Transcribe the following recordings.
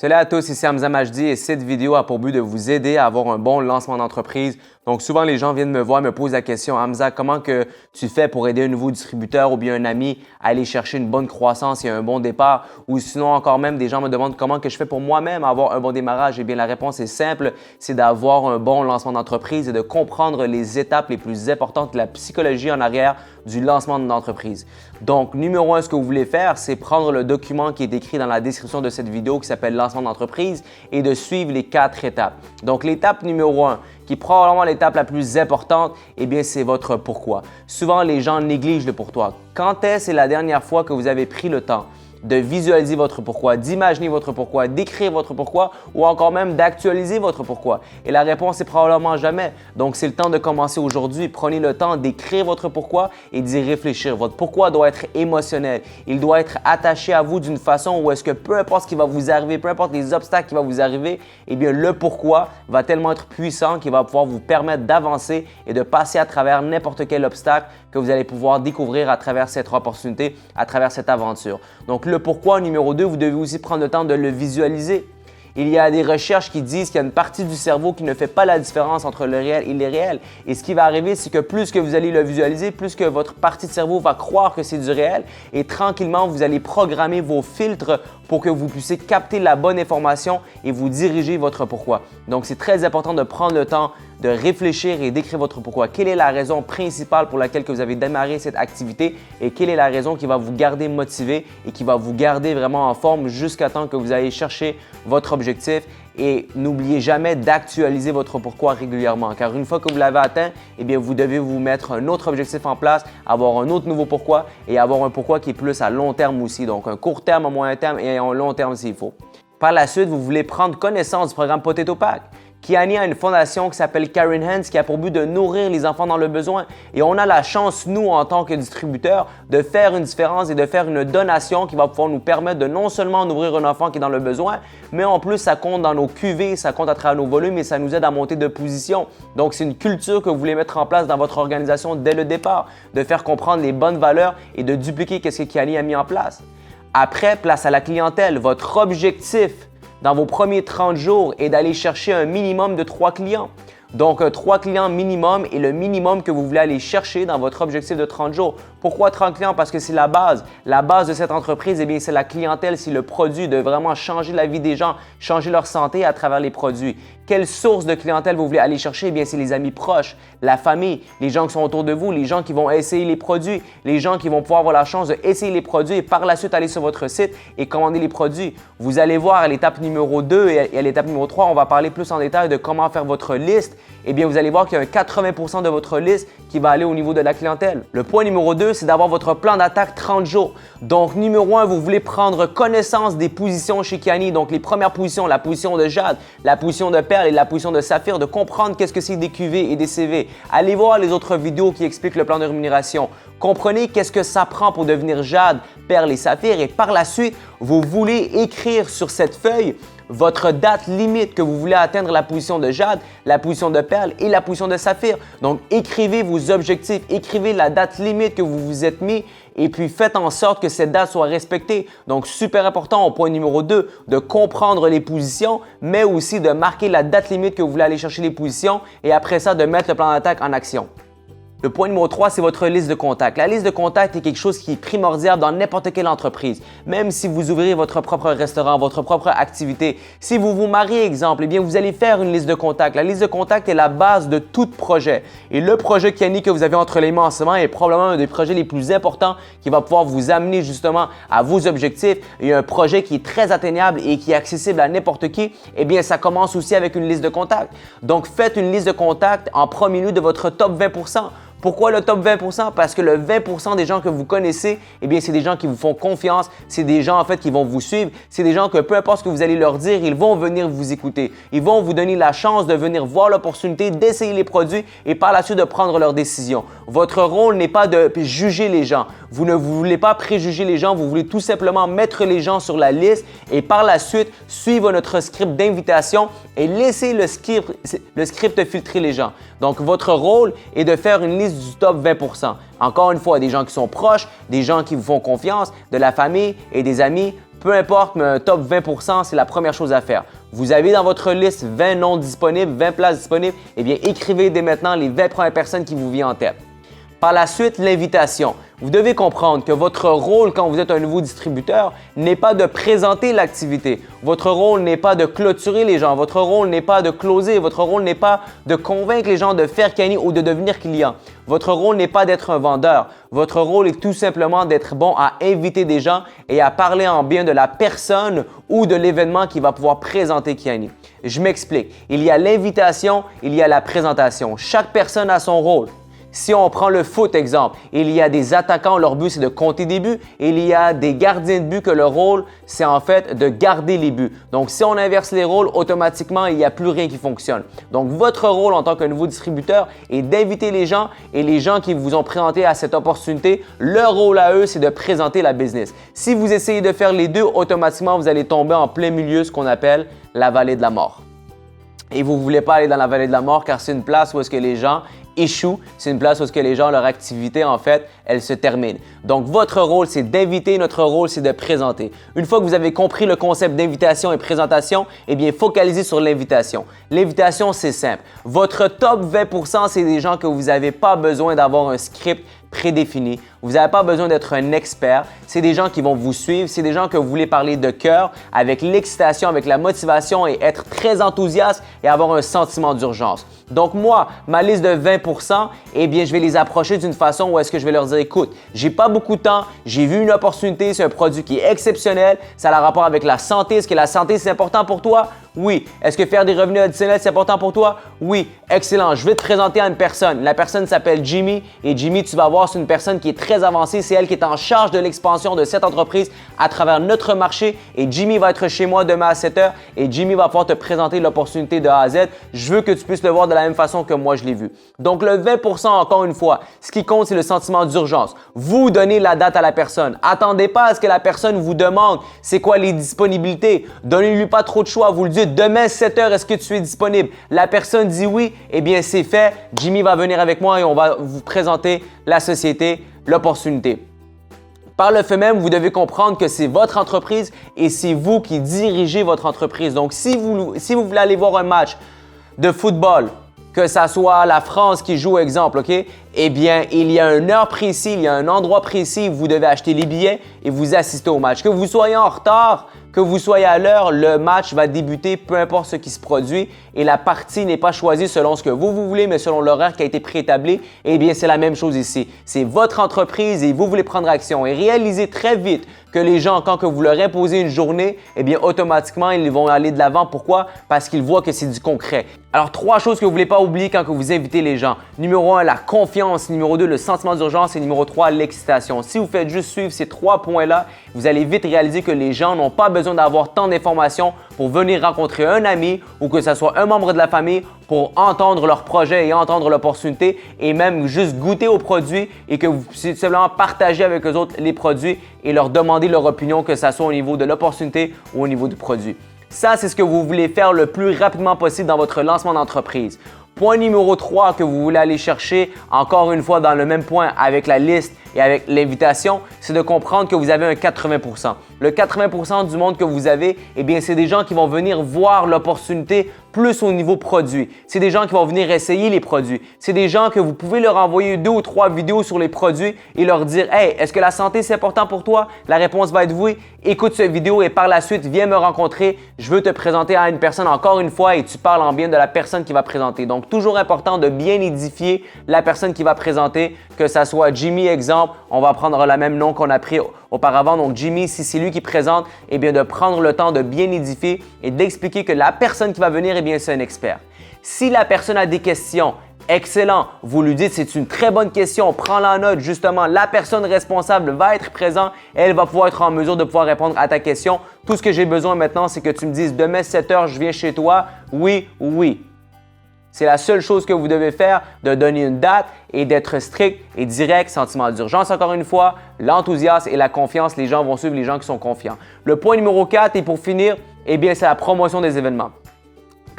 Salut à tous, ici Hamza Majdi et cette vidéo a pour but de vous aider à avoir un bon lancement d'entreprise. Donc souvent les gens viennent me voir, me posent la question, Hamza, comment que tu fais pour aider un nouveau distributeur ou bien un ami à aller chercher une bonne croissance et un bon départ? Ou sinon encore même des gens me demandent comment que je fais pour moi-même avoir un bon démarrage? Eh bien la réponse est simple, c'est d'avoir un bon lancement d'entreprise et de comprendre les étapes les plus importantes de la psychologie en arrière du lancement d'entreprise. Donc numéro 1, ce que vous voulez faire, c'est prendre le document qui est écrit dans la description de cette vidéo qui s'appelle lancement d'entreprise et de suivre les 4 étapes. Donc l'étape numéro 1, qui est probablement l'étape la plus importante, eh bien c'est votre pourquoi. Souvent les gens négligent le pourquoi. Quand est-ce la dernière fois que vous avez pris le temps de visualiser votre pourquoi, d'imaginer votre pourquoi, d'écrire votre pourquoi ou encore même d'actualiser votre pourquoi? Et la réponse est probablement jamais. Donc, c'est le temps de commencer aujourd'hui. Prenez le temps d'écrire votre pourquoi et d'y réfléchir. Votre pourquoi doit être émotionnel. Il doit être attaché à vous d'une façon où est-ce que peu importe ce qui va vous arriver, peu importe les obstacles qui vont vous arriver, eh bien, le pourquoi va tellement être puissant qu'il va pouvoir vous permettre d'avancer et de passer à travers n'importe quel obstacle que vous allez pouvoir découvrir à travers cette opportunité, à travers cette aventure. Donc, le pourquoi numéro 2, vous devez aussi prendre le temps de le visualiser. Il y a des recherches qui disent qu'il y a une partie du cerveau qui ne fait pas la différence entre le réel et l'irréel. Et ce qui va arriver, c'est que plus que vous allez le visualiser, plus que votre partie de cerveau va croire que c'est du réel et tranquillement, vous allez programmer vos filtres pour que vous puissiez capter la bonne information et vous diriger votre pourquoi. Donc, c'est très important de prendre le temps de réfléchir et d'écrire votre pourquoi. Quelle est la raison principale pour laquelle que vous avez démarré cette activité et quelle est la raison qui va vous garder motivé et qui va vous garder vraiment en forme jusqu'à temps que vous allez chercher votre objectif. Et n'oubliez jamais d'actualiser votre pourquoi régulièrement car une fois que vous l'avez atteint, eh bien, vous devez vous mettre un autre objectif en place, avoir un autre nouveau pourquoi et avoir un pourquoi qui est plus à long terme aussi. Donc, un court terme, un moyen terme et un long terme s'il faut. Par la suite, vous voulez prendre connaissance du programme Potato Pack. Kiani a une fondation qui s'appelle Karen Hands qui a pour but de nourrir les enfants dans le besoin. Et on a la chance, nous, en tant que distributeurs, de faire une différence et de faire une donation qui va pouvoir nous permettre de non seulement nourrir un enfant qui est dans le besoin, mais en plus, ça compte dans nos QV, ça compte à travers nos volumes et ça nous aide à monter de position. Donc, c'est une culture que vous voulez mettre en place dans votre organisation dès le départ, de faire comprendre les bonnes valeurs et de dupliquer ce que Kiani a mis en place. Après, place à la clientèle. Votre objectif dans vos premiers 30 jours est d'aller chercher un minimum de 3 clients. Donc, 3 clients minimum est le minimum que vous voulez aller chercher dans votre objectif de 30 jours. Pourquoi 30 clients? Parce que c'est la base. La base de cette entreprise, eh bien, c'est la clientèle, c'est le produit, de vraiment changer la vie des gens, changer leur santé à travers les produits. Quelle source de clientèle vous voulez aller chercher? Eh bien, c'est les amis proches, la famille, les gens qui sont autour de vous, les gens qui vont essayer les produits, les gens qui vont pouvoir avoir la chance d'essayer les produits et par la suite aller sur votre site et commander les produits. Vous allez voir à l'étape numéro 2 et à l'étape numéro 3, on va parler plus en détail de comment faire votre liste. Eh bien, vous allez voir qu'il y a un 80% de votre liste qui va aller au niveau de la clientèle. Le point numéro 2, c'est d'avoir votre plan d'attaque 30 jours. Donc, numéro 1, vous voulez prendre connaissance des positions chez Kiani. Donc, les premières positions, la position de jade, la position de perle et la position de saphir, de comprendre qu'est-ce que c'est des QV et des CV. Allez voir les autres vidéos qui expliquent le plan de rémunération. Comprenez qu'est-ce que ça prend pour devenir jade, perle et saphir et par la suite, vous voulez écrire sur cette feuille votre date limite que vous voulez atteindre la position de jade, la position de perle et la position de saphir. Donc, écrivez vos objectifs, écrivez la date limite que vous vous êtes mis et puis faites en sorte que cette date soit respectée. Donc, super important au point numéro 2, de comprendre les positions, mais aussi de marquer la date limite que vous voulez aller chercher les positions et après ça, de mettre le plan d'attaque en action. Le point numéro 3, c'est votre liste de contacts. La liste de contacts est quelque chose qui est primordial dans n'importe quelle entreprise. Même si vous ouvrez votre propre restaurant, votre propre activité, si vous vous mariez, exemple, eh bien, vous allez faire une liste de contacts. La liste de contacts est la base de tout projet. Et le projet Kiani que vous avez entre les mains en ce moment est probablement un des projets les plus importants qui va pouvoir vous amener justement à vos objectifs. Et un projet qui est très atteignable et qui est accessible à n'importe qui, eh bien, ça commence aussi avec une liste de contacts. Donc, faites une liste de contacts en premier lieu de votre top 20%. Pourquoi le top 20%? Parce que le 20% des gens que vous connaissez, eh bien, c'est des gens qui vous font confiance, c'est des gens en fait qui vont vous suivre, c'est des gens que peu importe ce que vous allez leur dire, ils vont venir vous écouter. Ils vont vous donner la chance de venir voir l'opportunité, d'essayer les produits et par la suite de prendre leurs décisions. Votre rôle n'est pas de juger les gens. Vous ne voulez pas préjuger les gens, vous voulez tout simplement mettre les gens sur la liste et par la suite suivre notre script d'invitation et laisser le script filtrer les gens. Donc, votre rôle est de faire une liste du top 20%. Encore une fois, des gens qui sont proches, des gens qui vous font confiance, de la famille et des amis, peu importe, mais un top 20%, c'est la première chose à faire. Vous avez dans votre liste 20 noms disponibles, 20 places disponibles, eh bien écrivez dès maintenant les 20 premières personnes qui vous viennent en tête. Par la suite, l'invitation. Vous devez comprendre que votre rôle quand vous êtes un nouveau distributeur n'est pas de présenter l'activité. Votre rôle n'est pas de clôturer les gens. Votre rôle n'est pas de closer. Votre rôle n'est pas de convaincre les gens de faire Canny ou de devenir client. Votre rôle n'est pas d'être un vendeur. Votre rôle est tout simplement d'être bon à inviter des gens et à parler en bien de la personne ou de l'événement qui va pouvoir présenter Canny. Je m'explique. Il y a l'invitation, il y a la présentation. Chaque personne a son rôle. Si on prend le foot exemple, il y a des attaquants, leur but c'est de compter des buts et il y a des gardiens de but que leur rôle c'est en fait de garder les buts. Donc si on inverse les rôles, automatiquement il n'y a plus rien qui fonctionne. Donc votre rôle en tant que nouveau distributeur est d'inviter les gens et les gens qui vous ont présenté à cette opportunité, leur rôle à eux c'est de présenter la business. Si vous essayez de faire les deux, automatiquement vous allez tomber en plein milieu, ce qu'on appelle la vallée de la mort. Et vous ne voulez pas aller dans la vallée de la mort car c'est une place où est-ce que les gens échouent, c'est une place où est-ce que les gens, leur activité en fait, elle se termine. Donc votre rôle c'est d'inviter, notre rôle c'est de présenter. Une fois que vous avez compris le concept d'invitation et présentation, eh bien focalisez sur l'invitation. L'invitation c'est simple. Votre top 20%, c'est des gens que vous n'avez pas besoin d'avoir un script prédéfini. Vous n'avez pas besoin d'être un expert. C'est des gens qui vont vous suivre. C'est des gens que vous voulez parler de cœur, avec l'excitation, avec la motivation et être très enthousiaste et avoir un sentiment d'urgence. Donc moi, ma liste de 20%, eh bien, je vais les approcher d'une façon où est-ce que je vais leur dire, écoute, j'ai pas beaucoup de temps, j'ai vu une opportunité, c'est un produit qui est exceptionnel, ça a un rapport avec la santé. Est-ce que la santé, c'est important pour toi? Oui. Est-ce que faire des revenus additionnels, c'est important pour toi? Oui. Excellent. Je vais te présenter à une personne. La personne s'appelle Jimmy et Jimmy, tu vas voir, c'est une personne qui est très avancée. C'est elle qui est en charge de l'expansion de cette entreprise à travers notre marché et Jimmy va être chez moi demain à 7 h et Jimmy va pouvoir te présenter l'opportunité de A à Z. Je veux que tu puisses le voir de la même façon que moi je l'ai vu. Donc le 20%, encore une fois, ce qui compte, c'est le sentiment d'urgence. Vous donnez la date à la personne. Attendez pas à ce que la personne vous demande c'est quoi les disponibilités. Donnez-lui pas trop de choix. Vous le dites demain 7 h, est-ce que tu es disponible? La personne dit oui, eh bien c'est fait. Jimmy va venir avec moi et on va vous présenter la société, l'opportunité. Par le fait même, vous devez comprendre que c'est votre entreprise et c'est vous qui dirigez votre entreprise. Donc, si vous voulez aller voir un match de football, que ça soit la France qui joue, exemple, OK? Eh bien, il y a une heure précise, il y a un endroit précis où vous devez acheter les billets et vous assister au match. Que vous soyez en retard, que vous soyez à l'heure, le match va débuter, peu importe ce qui se produit et la partie n'est pas choisie selon ce que vous voulez, mais selon l'horaire qui a été préétabli. Eh bien, c'est la même chose ici. C'est votre entreprise et vous voulez prendre action et réalisez très vite que les gens, quand que vous leur imposez une journée, eh bien, automatiquement, ils vont aller de l'avant. Pourquoi? Parce qu'ils voient que c'est du concret. Alors, 3 choses que vous ne voulez pas oublier quand que vous invitez les gens. Numéro 1, la confiance. Numéro 2, le sentiment d'urgence. Et numéro 3, l'excitation. Si vous faites juste suivre ces 3 points-là, vous allez vite réaliser que les gens n'ont pas besoin d'avoir tant d'informations pour venir rencontrer un ami ou que ce soit un membre de la famille pour entendre leur projet et entendre l'opportunité et même juste goûter aux produits et que vous puissiez simplement partager avec eux autres les produits et leur demander leur opinion, que ce soit au niveau de l'opportunité ou au niveau du produit. Ça, c'est ce que vous voulez faire le plus rapidement possible dans votre lancement d'entreprise. Point numéro 3 que vous voulez aller chercher, encore une fois dans le même point avec la liste et avec l'invitation, c'est de comprendre que vous avez un 80%. Le 80% du monde que vous avez, eh bien, c'est des gens qui vont venir voir l'opportunité plus au niveau produit. C'est des gens qui vont venir essayer les produits. C'est des gens que vous pouvez leur envoyer 2 ou 3 vidéos sur les produits et leur dire « Hey, est-ce que la santé c'est important pour toi? » La réponse va être oui. Écoute cette vidéo et par la suite, viens me rencontrer. Je veux te présenter à une personne encore une fois et tu parles en bien de la personne qui va présenter. Donc, toujours important de bien édifier la personne qui va présenter, que ça soit Jimmy, exemple. On va prendre le même nom qu'on a pris auparavant. Donc, Jimmy, si c'est lui qui présente, eh bien, de prendre le temps de bien édifier et d'expliquer que la personne qui va venir, eh bien, c'est un expert. Si la personne a des questions, excellent, vous lui dites c'est une très bonne question, prends-la en note, justement, la personne responsable va être présente, elle va pouvoir être en mesure de pouvoir répondre à ta question. Tout ce que j'ai besoin maintenant, c'est que tu me dises demain 7 h, je viens chez toi, oui ou oui. C'est la seule chose que vous devez faire, de donner une date et d'être strict et direct. Sentiment d'urgence, encore une fois, l'enthousiasme et la confiance. Les gens vont suivre les gens qui sont confiants. Le point numéro 4 et pour finir, eh bien, c'est la promotion des événements.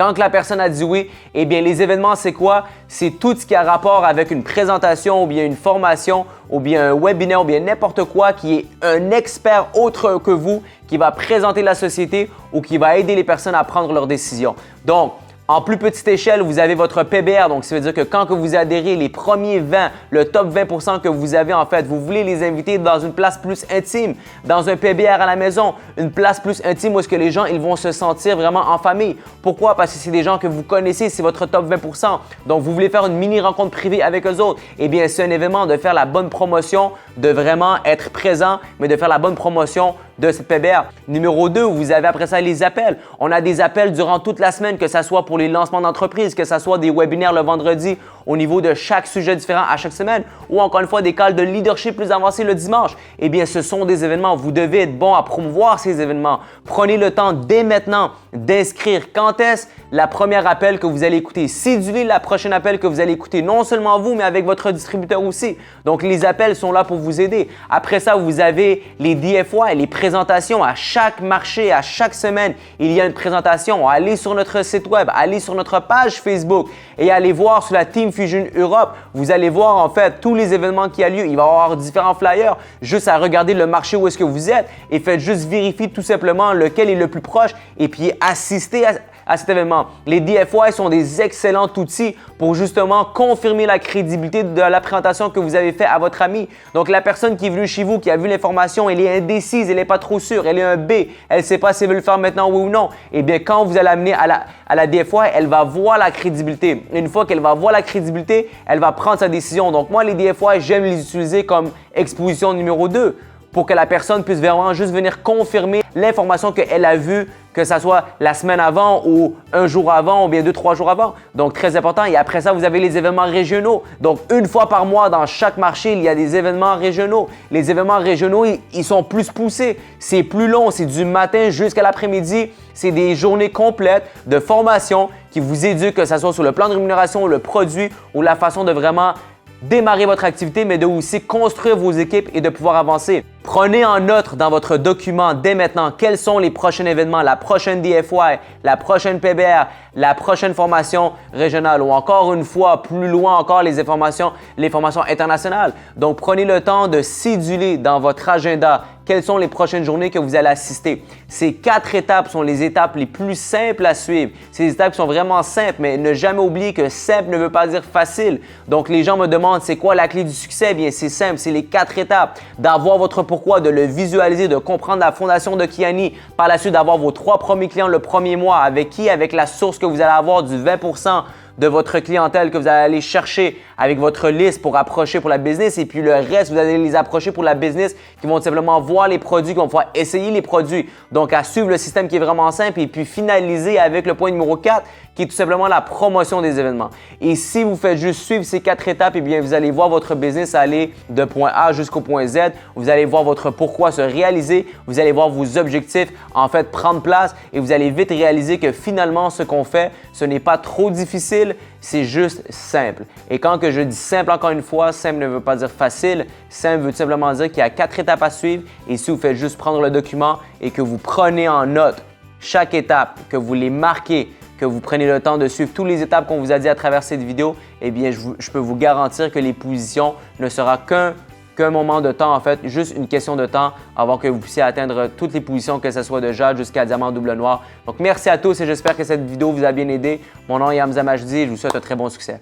Quand que la personne a dit oui, eh bien les événements, c'est quoi? C'est tout ce qui a rapport avec une présentation ou bien une formation ou bien un webinaire ou bien n'importe quoi qui est un expert autre que vous qui va présenter la société ou qui va aider les personnes à prendre leurs décisions. Donc, en plus petite échelle, vous avez votre PBR. Donc, ça veut dire que quand que vous adhérez, les premiers 20, le top 20% que vous avez en fait, vous voulez les inviter dans une place plus intime, dans un PBR à la maison, une place plus intime où est-ce que les gens ils vont se sentir vraiment en famille. Pourquoi? Parce que c'est des gens que vous connaissez, c'est votre top 20%. Donc, vous voulez faire une mini rencontre privée avec eux autres. Eh bien, c'est un événement de faire la bonne promotion, de vraiment être présent, mais de faire la bonne promotion de cette PBR. Numéro 2, vous avez après ça les appels. On a des appels durant toute la semaine, que ce soit pour les lancements d'entreprise, que ce soit des webinaires le vendredi au niveau de chaque sujet différent à chaque semaine ou encore une fois des calls de leadership plus avancés le dimanche. Eh bien, ce sont des événements. Vous devez être bon à promouvoir ces événements. Prenez le temps dès maintenant d'inscrire quand est-ce la première appel que vous allez écouter. Cédulez la prochaine appel que vous allez écouter, non seulement vous, mais avec votre distributeur aussi. Donc, les appels sont là pour vous aider. Après ça, vous avez les DFY, les présentations à chaque marché, à chaque semaine. Il y a une présentation. Allez sur notre site web, allez sur notre page Facebook et allez voir sur la Team Fusion Europe. Vous allez voir en fait tous les événements qui ont lieu. Il va y avoir différents flyers. Juste à regarder le marché où est-ce que vous êtes et faites juste vérifier tout simplement lequel est le plus proche et puis assistez à cet événement. Les DFY sont des excellents outils pour justement confirmer la crédibilité de la présentation que vous avez faite à votre ami. Donc, la personne qui est venue chez vous, qui a vu l'information, elle est indécise, elle n'est pas trop sûre, elle est un B, elle ne sait pas si elle veut le faire maintenant oui ou non. Eh bien, quand vous allez amener à la DFY, elle va voir la crédibilité. Une fois qu'elle va voir la crédibilité, elle va prendre sa décision. Donc, moi, les DFY, j'aime les utiliser comme exposition numéro 2 pour que la personne puisse vraiment juste venir confirmer l'information qu'elle a vue, que ce soit la semaine avant ou un jour avant ou bien 2-3 jours avant. Donc, très important. Et après ça, vous avez les événements régionaux. Donc, une fois par mois, dans chaque marché, il y a des événements régionaux. Les événements régionaux, ils sont plus poussés. C'est plus long. C'est du matin jusqu'à l'après-midi. C'est des journées complètes de formation qui vous éduquent, que ce soit sur le plan de rémunération, le produit ou la façon de vraiment démarrer votre activité, mais de aussi construire vos équipes et de pouvoir avancer. Prenez en note dans votre document dès maintenant quels sont les prochains événements, la prochaine DFY, la prochaine PBR, la prochaine formation régionale ou encore une fois, plus loin encore, les formations internationales. Donc, prenez le temps de céduler dans votre agenda quelles sont les prochaines journées que vous allez assister. Ces 4 étapes sont les étapes les plus simples à suivre. Ces étapes sont vraiment simples, mais ne jamais oublier que simple ne veut pas dire facile. Donc, les gens me demandent c'est quoi la clé du succès? Bien, c'est simple, c'est les 4 étapes. D'avoir votre pourquoi, de le visualiser, de comprendre la fondation de Kiani. Par la suite, d'avoir vos 3 premiers clients le premier mois. Avec qui? Avec la source que vous allez avoir du 20% de votre clientèle que vous allez aller chercher avec votre liste pour approcher pour la business et puis le reste, vous allez les approcher pour la business qui vont simplement voir les produits, qui vont pouvoir essayer les produits. Donc, à suivre le système qui est vraiment simple et puis finaliser avec le point numéro 4 qui est tout simplement la promotion des événements. Et si vous faites juste suivre ces 4 étapes, eh bien, vous allez voir votre business aller de point A jusqu'au point Z. Vous allez voir votre pourquoi se réaliser. Vous allez voir vos objectifs en fait prendre place et vous allez vite réaliser que finalement, ce qu'on fait, ce n'est pas trop difficile, c'est juste simple. Et quand que je dis simple, encore une fois, simple ne veut pas dire facile. Simple veut tout simplement dire qu'il y a 4 étapes à suivre et si vous faites juste prendre le document et que vous prenez en note chaque étape, que vous les marquez, que vous prenez le temps de suivre toutes les étapes qu'on vous a dit à travers cette vidéo, eh bien, je peux vous garantir que les positions ne sera qu'un moment de temps, en fait, juste une question de temps avant que vous puissiez atteindre toutes les positions, que ce soit de jade jusqu'à diamant double noir. Donc, merci à tous et j'espère que cette vidéo vous a bien aidé. Mon nom est Hamza Majdi et je vous souhaite un très bon succès.